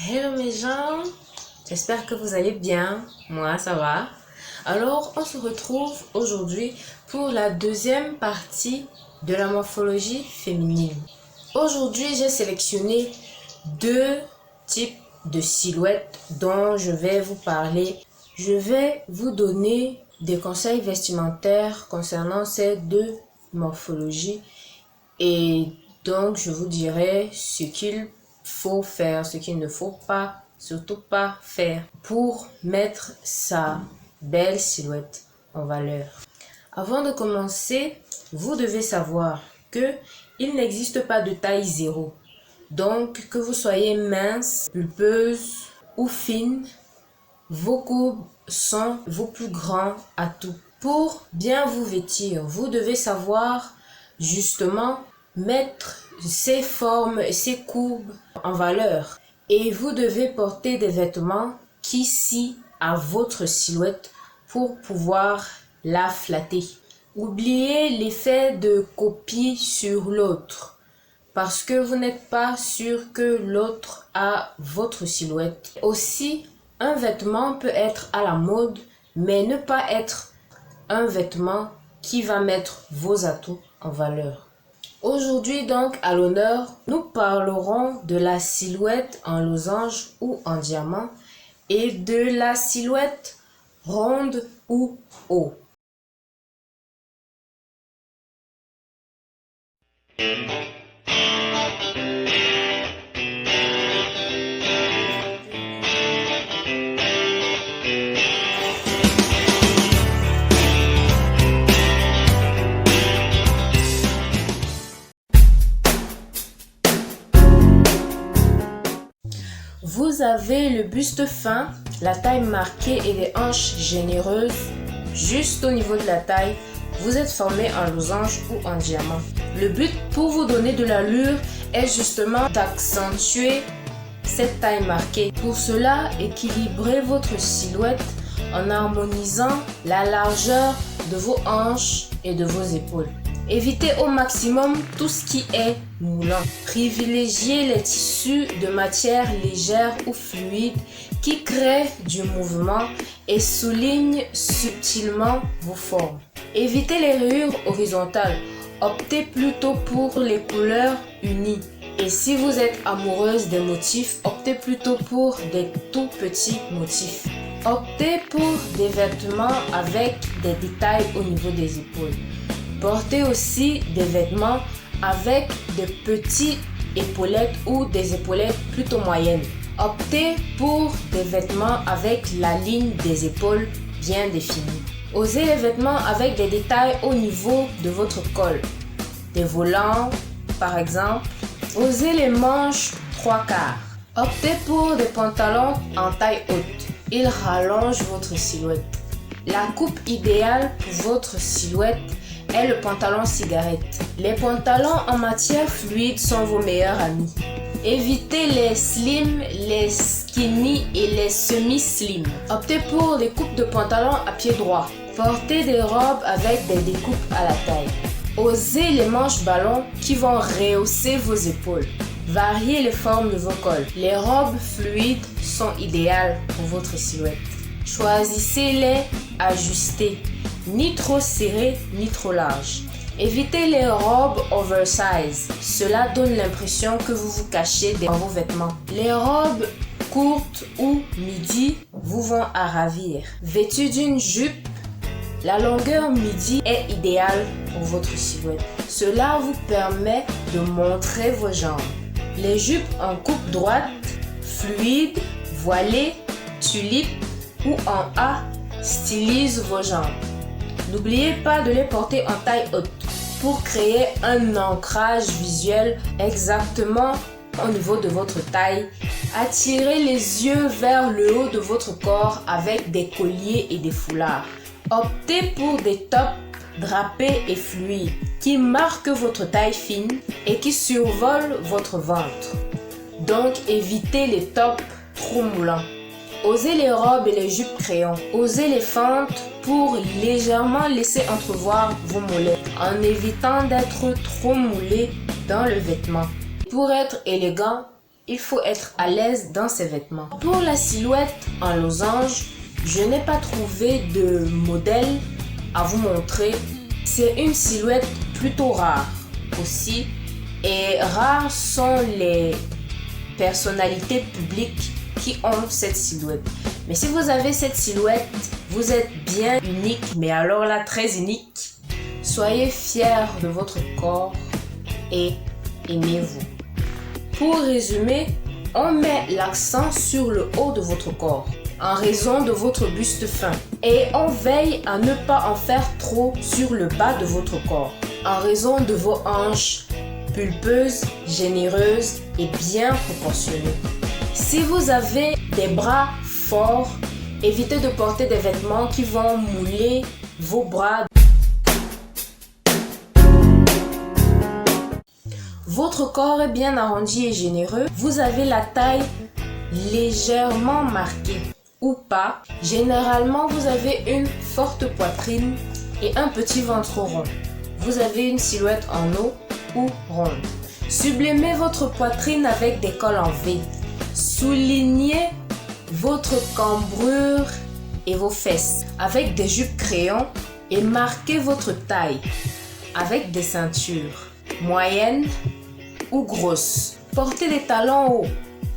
Hello mes gens, j'espère que vous allez bien, moi ça va. Alors on se retrouve aujourd'hui pour la deuxième partie de la morphologie féminine. Aujourd'hui j'ai sélectionné deux types de silhouettes dont je vais vous parler. Je vais vous donner des conseils vestimentaires concernant ces deux morphologies et donc je vous dirai ce qu'il faut faire, ce qu'il ne faut pas, surtout pas faire pour mettre sa belle silhouette en valeur. Avant de commencer, vous devez savoir que il n'existe pas de taille zéro. Donc, que vous soyez mince, pulpeuse ou fine, vos courbes sont vos plus grands atouts. Pour bien vous vêtir, vous devez savoir justement mettre ces formes et ces courbes en valeur. Et vous devez porter des vêtements qui scient à votre silhouette pour pouvoir la flatter. Oubliez l'effet de copie sur l'autre parce que vous n'êtes pas sûr que l'autre a votre silhouette. Aussi, un vêtement peut être à la mode, mais ne pas être un vêtement qui va mettre vos atouts en valeur. Aujourd'hui donc, à l'honneur, nous parlerons de la silhouette en losange ou en diamant et de la silhouette ronde ou O. Vous avez le buste fin, la taille marquée et les hanches généreuses. Juste au niveau de la taille, vous êtes formé en losange ou en diamant. Le but pour vous donner de l'allure est justement d'accentuer cette taille marquée. Pour cela, équilibrez votre silhouette en harmonisant la largeur de vos hanches et de vos épaules. Évitez au maximum tout ce qui est moulant. Privilégiez les tissus de matière légère ou fluide qui créent du mouvement et soulignent subtilement vos formes. Évitez les rayures horizontales. Optez plutôt pour les couleurs unies. Et si vous êtes amoureuse des motifs, optez plutôt pour des tout petits motifs. Optez pour des vêtements avec des détails au niveau des épaules. Portez aussi des vêtements avec des petites épaulettes ou des épaulettes plutôt moyennes. Optez pour des vêtements avec la ligne des épaules bien définie. Osez les vêtements avec des détails au niveau de votre col. Des volants par exemple. Osez les manches 3/4. Optez pour des pantalons en taille haute. Ils rallongent votre silhouette. La coupe idéale pour votre silhouette est le pantalon cigarette. Les pantalons en matière fluide sont vos meilleurs amis. Évitez les slim, les skinny et les semi-slim. Optez pour des coupes de pantalon à pied droit. Portez des robes avec des découpes à la taille. Osez les manches ballons qui vont rehausser vos épaules. Variez les formes de vos cols. Les robes fluides sont idéales pour votre silhouette. Choisissez-les ajustées, ni trop serrées ni trop larges. Évitez les robes oversize. Cela donne l'impression que vous vous cachez dans vos vêtements. Les robes courtes ou midi vous vont à ravir. Vêtues d'une jupe, la longueur midi est idéale pour votre silhouette. Cela vous permet de montrer vos jambes. Les jupes en coupe droite, fluide, voilée, tulipe ou en A stylisent vos jambes. N'oubliez pas de les porter en taille haute pour créer un ancrage visuel exactement au niveau de votre taille. Attirez les yeux vers le haut de votre corps avec des colliers et des foulards. Optez pour des tops drapés et fluides qui marquent votre taille fine et qui survolent votre ventre. Donc évitez les tops trop moulants. Osez les robes et les jupes crayons. Osez les fentes pour légèrement laisser entrevoir vos mollets en évitant d'être trop moulé dans le vêtement. Pour être élégant, il faut être à l'aise dans ses vêtements. Pour la silhouette en losange, je n'ai pas trouvé de modèle à vous montrer. C'est une silhouette plutôt rare aussi. Et rares sont les personnalités publiques qui ont cette silhouette. Mais si vous avez cette silhouette, vous êtes bien unique, mais alors là, très unique. Soyez fiers de votre corps et aimez-vous. Pour résumer, on met l'accent sur le haut de votre corps en raison de votre buste fin et on veille à ne pas en faire trop sur le bas de votre corps en raison de vos hanches pulpeuses, généreuses et bien proportionnées. Si vous avez des bras forts, évitez de porter des vêtements qui vont mouler vos bras. Votre corps est bien arrondi et généreux. Vous avez la taille légèrement marquée ou pas. Généralement, vous avez une forte poitrine et un petit ventre rond. Vous avez une silhouette en O ou ronde. Sublimez votre poitrine avec des cols en V. Soulignez votre cambrure et vos fesses avec des jupes crayons et marquez votre taille avec des ceintures moyennes ou grosses. Portez des talons hauts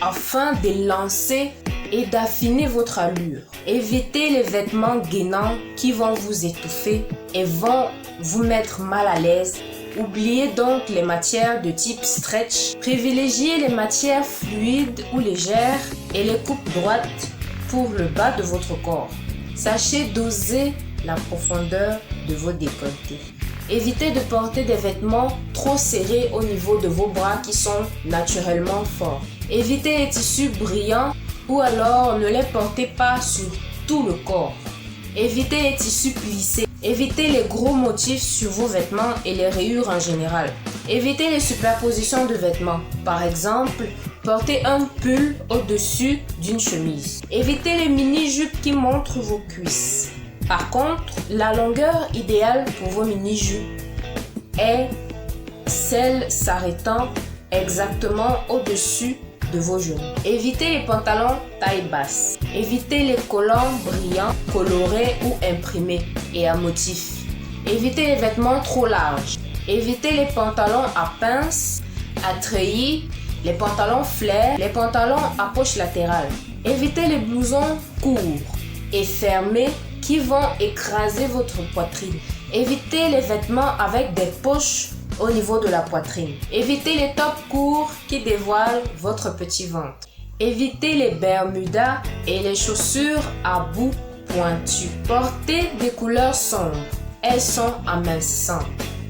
afin d'élancer et d'affiner votre allure. Évitez les vêtements gainants qui vont vous étouffer et vont vous mettre mal à l'aise. Oubliez donc les matières de type stretch. Privilégiez les matières fluides ou légères et les coupes droites pour le bas de votre corps. Sachez doser la profondeur de vos décolletés. Évitez de porter des vêtements trop serrés au niveau de vos bras qui sont naturellement forts. Évitez les tissus brillants ou alors ne les portez pas sur tout le corps. Évitez les tissus plissés. Évitez les gros motifs sur vos vêtements et les rayures en général. Évitez les superpositions de vêtements. Par exemple, portez un pull au-dessus d'une chemise. Évitez les mini-jupes qui montrent vos cuisses. Par contre, la longueur idéale pour vos mini-jupes est celle s'arrêtant exactement au-dessus de vos genoux. Évitez les pantalons taille basse. Évitez les collants brillants, colorés ou imprimés et à motifs. Évitez les vêtements trop larges. Évitez les pantalons à pinces, à treillis, les pantalons flares, les pantalons à poche latérale. Évitez les blousons courts et fermés qui vont écraser votre poitrine. Évitez les vêtements avec des poches au niveau de la poitrine. Évitez les tops courts qui dévoilent votre petit ventre. Évitez les bermudas et les chaussures à bout pointu. Portez des couleurs sombres. Elles sont amincissantes.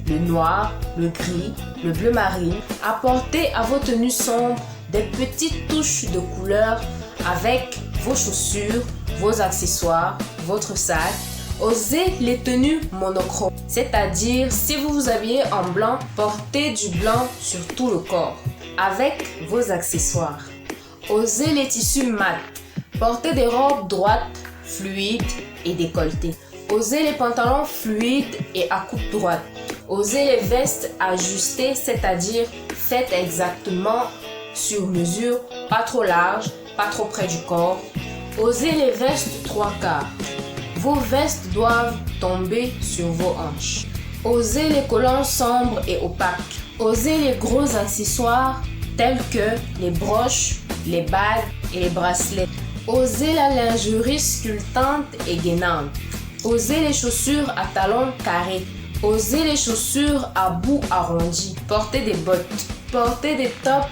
Le noir, le gris, le bleu marine. Apportez à vos tenues sombres des petites touches de couleur avec vos chaussures, vos accessoires, votre sac. Osez les tenues monochromes, c'est-à-dire si vous vous habillez en blanc, portez du blanc sur tout le corps avec vos accessoires. Osez les tissus mat, portez des robes droites, fluides et décolletées. Osez les pantalons fluides et à coupe droite. Osez les vestes ajustées, c'est-à-dire faites exactement sur mesure, pas trop large, pas trop près du corps. Osez les vestes 3/4. Vos vestes doivent tomber sur vos hanches. Osez les collants sombres et opaques. Osez les gros accessoires tels que les broches, les bagues et les bracelets. Osez la lingerie sculptante et gainante. Osez les chaussures à talons carrés. Osez les chaussures à bout arrondi. Portez des bottes. Portez des tops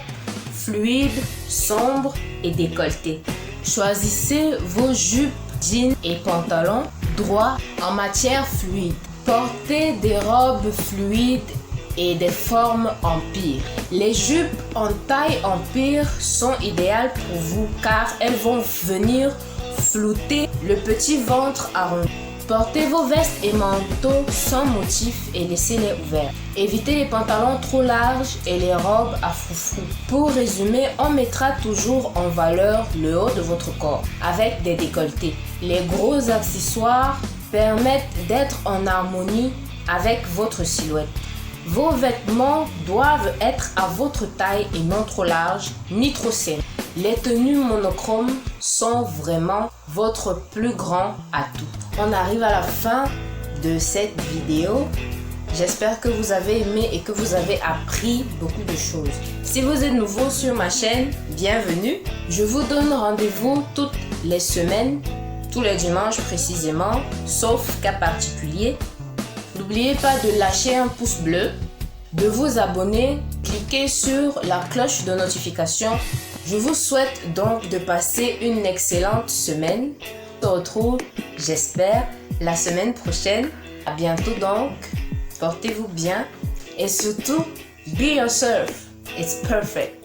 fluides, sombres et décolletés. Choisissez vos jupes, jeans et pantalons droits en matière fluide. Portez des robes fluides et des formes empire. Les jupes en taille empire sont idéales pour vous car elles vont venir flouter le petit ventre arrondi. Portez vos vestes et manteaux sans motif et laissez-les ouverts. Évitez les pantalons trop larges et les robes à froufrou. Pour résumer, on mettra toujours en valeur le haut de votre corps avec des décolletés. Les gros accessoires permettent d'être en harmonie avec votre silhouette. Vos vêtements doivent être à votre taille et non trop larges ni trop serrés. Les tenues monochromes sont vraiment votre plus grand atout. On arrive à la fin de cette vidéo. J'espère que vous avez aimé et que vous avez appris beaucoup de choses. Si vous êtes nouveau sur ma chaîne, bienvenue. Je vous donne rendez-vous toutes les semaines, tous les dimanches précisément, sauf cas particulier. N'oubliez pas de lâcher un pouce bleu, de vous abonner, cliquez sur la cloche de notification. Je vous souhaite donc de passer une excellente semaine. On se retrouve, j'espère, la semaine prochaine. À bientôt donc. Portez-vous bien et surtout, be yourself. It's perfect.